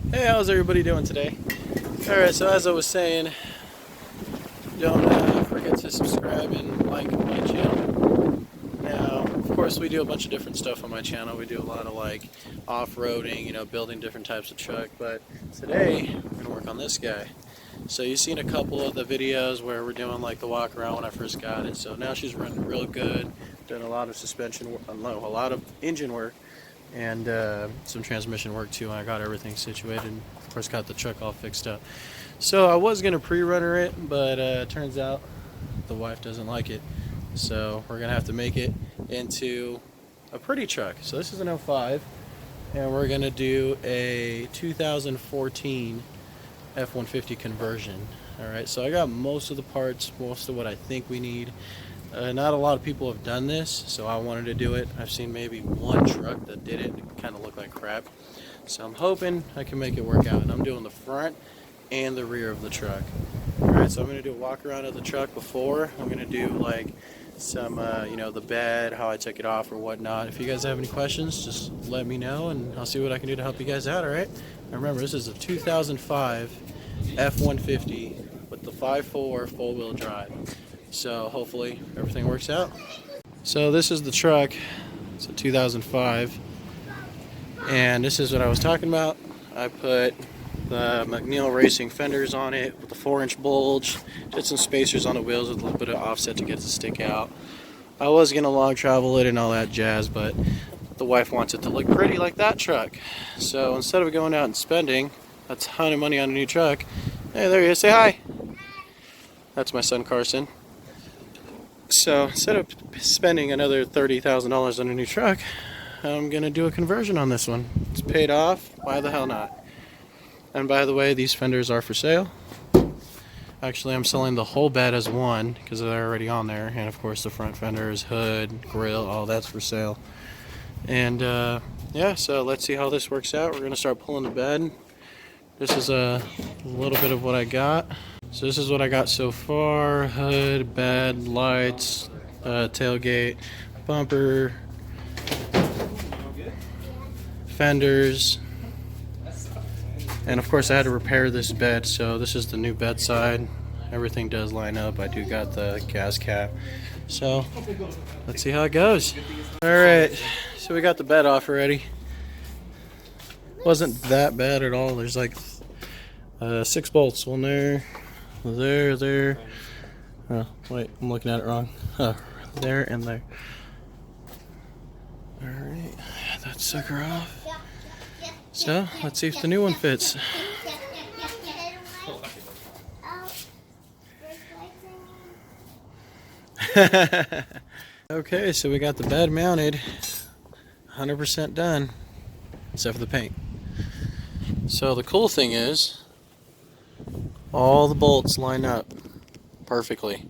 Hey, how's everybody doing today? Alright, so as I was saying, don't forget to subscribe and like my channel. Now, of course, we do a bunch of different stuff on my channel. We do a lot of like off-roading, building different types of truck, but today we're going to work on this guy. So you've seen a couple of the videos where we're doing like the walk around when I first got it. So now she's running real good, doing a lot of suspension, a lot of engine work, and some transmission work too. I got everything situated and of course got the truck all fixed up. So I was going to pre-runner it, but turns out the wife doesn't like it. So we're going to have to make it into a pretty truck. So this is an 05 and we're going to do a 2014 F150 Conversion. Alright, so I got most of the parts, most of what I think we need. Not a lot of people have done this, so I wanted to do it. I've seen maybe one truck that did it, and it kind of looked like crap. So I'm hoping I can make it work out. And I'm doing the front and the rear of the truck. Alright, so I'm going to do a walk around of the truck before. I'm going to do like some, the bed, how I took it off or whatnot. If you guys have any questions, just let me know and I'll see what I can do to help you guys out, alright? And remember, this is a 2005 F150 with the 5.4 full-wheel drive. So hopefully everything works out. So this is the truck. It's a 2005. And this is what I was talking about. I put the McNeil Racing fenders on it with a 4-inch bulge. Did some spacers on the wheels with a little bit of offset to get it to stick out. I was going to long travel it and all that jazz, but the wife wants it to look pretty like that truck. So instead of going out and spending a ton of money on a new truck, hey, there he is, say hi. That's my son Carson. So instead of spending another $30,000 on a new truck, I'm going to do a conversion on this one. It's paid off. Why the hell not? And by the way, these fenders are for sale. Actually, I'm selling the whole bed as one because they're already on there. And of course, the front fenders, hood, grill, all that's for sale. And yeah, so let's see how this works out. We're going to start pulling the bed. This is a little bit of what I got. So this is what I got so far: hood, bed, lights, tailgate, bumper, fenders, and of course I had to repair this bed. So this is the new bed side. Everything does line up. I do got the gas cap. So let's see how it goes. Alright, so we got the bed off already. Wasn't that bad at all. There's like 6 bolts. One there. There. Oh, wait, I'm looking at it wrong. There and there. Alright, that sucker off. So, let's see if the new one fits. Okay, so we got the bed mounted. 100% done. Except for the paint. So the cool thing is, all the bolts line up perfectly.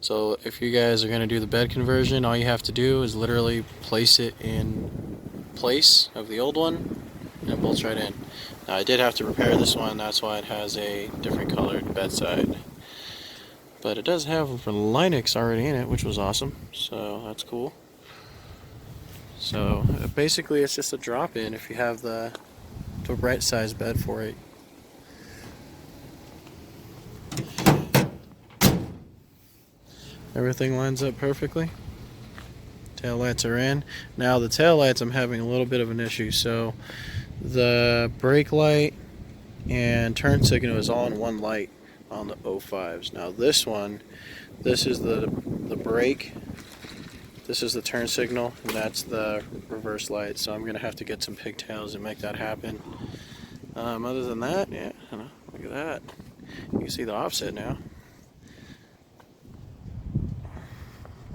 So if you guys are going to do the bed conversion, all you have to do is literally place it in place of the old one and it bolts right in. Now I did have to repair this one, that's why it has a different colored bedside. But it does have Linux already in it, which was awesome, so that's cool. So basically it's just a drop-in if you have the right size bed for it. Everything lines up perfectly. Taillights are in. Now the taillights, I'm having a little bit of an issue. So the brake light and turn signal is all in one light on the 05s. Now this one, this is the brake, this is the turn signal, and that's the reverse light. So I'm going to have to get some pigtails and make that happen. Other than that, yeah, look at that. You can see the offset now.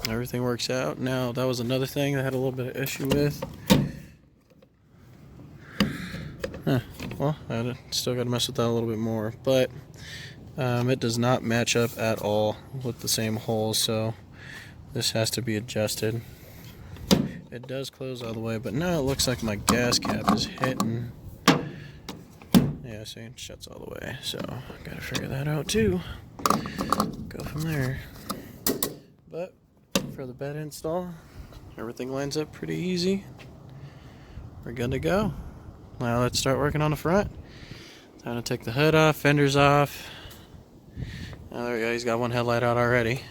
Everything works out. Now that was another thing I had a little bit of issue with. Well, I still got to mess with that a little bit more, but it does not match up at all with the same holes, so this has to be adjusted. It does close all the way, but now it looks like my gas cap is hitting. Yeah, see, it shuts all the way, so gotta figure that out too. Go from there. But for the bed install, everything lines up pretty easy. We're good to go. now let's start working on the front. Time to take the hood off, fenders off. Oh, there we go, he's got one headlight out already.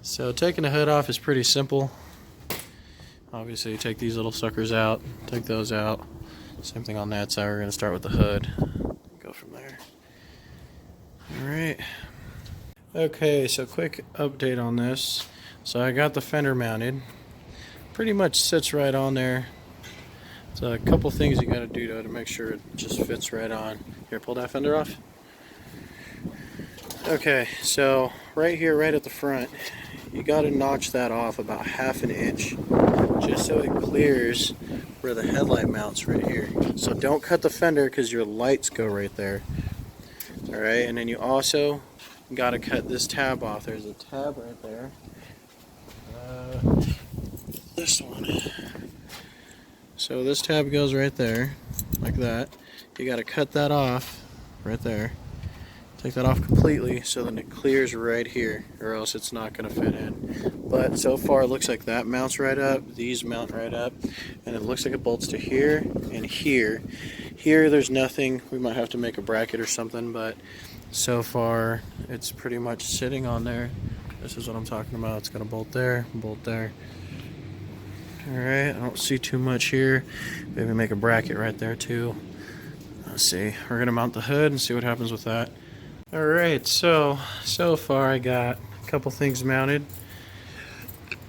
So taking the hood off is pretty simple. Obviously you take these little suckers out, take those out. Same thing on that side, we're going to start with the hood. Go from there. Alright. Okay, so quick update on this. So I got the fender mounted. Pretty much sits right on there. So a couple things you got to do to make sure it just fits right on. Here, pull that fender off. Okay, so right here, right at the front, you got to notch that off about 1/2 inch, just so it clears where the headlight mounts right here. So don't cut the fender because your lights go right there. Alright, and then you also got to cut this tab off. There's a tab right there. This one. So this tab goes right there, like that. You got to cut that off right there. Take that off completely so then it clears right here, or else it's not going to fit in. But so far it looks like that mounts right up, these mount right up, and it looks like it bolts to here and here. Here there's nothing, we might have to make a bracket or something, but so far it's pretty much sitting on there. This is what I'm talking about. It's going to bolt there, bolt there. Alright, I don't see too much here. Maybe make a bracket right there too. Let's see, we're going to mount the hood and see what happens with that. Alright, so far I got a couple things mounted.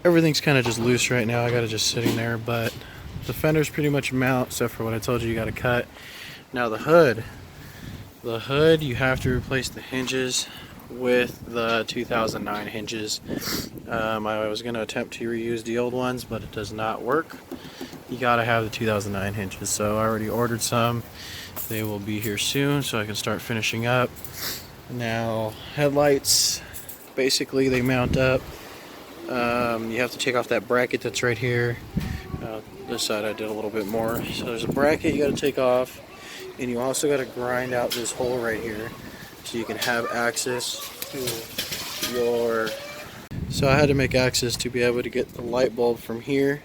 Everything's kind of just loose right now. I got it just sitting there, but the fender's pretty much mount, except for what I told you got to cut. Now the hood you have to replace the hinges with the 2009 hinges. I was going to attempt to reuse the old ones, but it does not work. You got to have the 2009 hinges, so I already ordered some. They will be here soon, so I can start finishing up. Now, headlights, basically they mount up. You have to take off that bracket that's right here. This side I did a little bit more. So there's a bracket you got to take off, and you also got to grind out this hole right here so you can have access to your... So I had to make access to be able to get the light bulb from here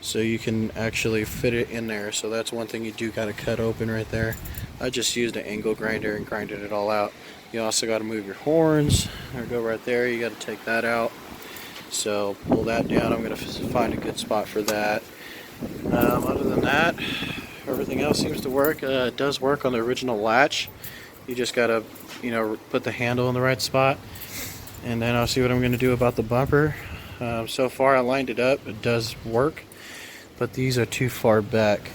so you can actually fit it in there. So that's one thing you do got to cut open right there. I just used an angle grinder and grinded it all out. You also got to move your horns, or go right there. You got to take that out. So pull that down. I'm going to find a good spot for that. Other than that, everything else seems to work. It does work on the original latch. You just got to, put the handle in the right spot. And then I'll see what I'm going to do about the bumper. So far I lined it up. It does work, but these are too far back.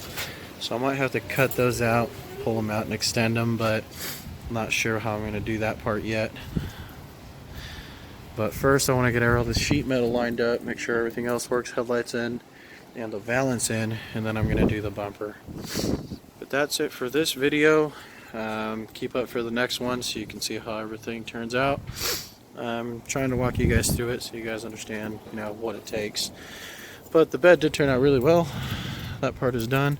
So I might have to cut those out, pull them out and extend them, but I'm not sure how I'm going to do that part yet. But first I want to get all the sheet metal lined up, make sure everything else works, headlights in and the valance in, and then I'm going to do the bumper. But that's it for this video. Keep up for the next one so you can see how everything turns out. I'm trying to walk you guys through it so you guys understand, what it takes. But the bed did turn out really well. That part is done.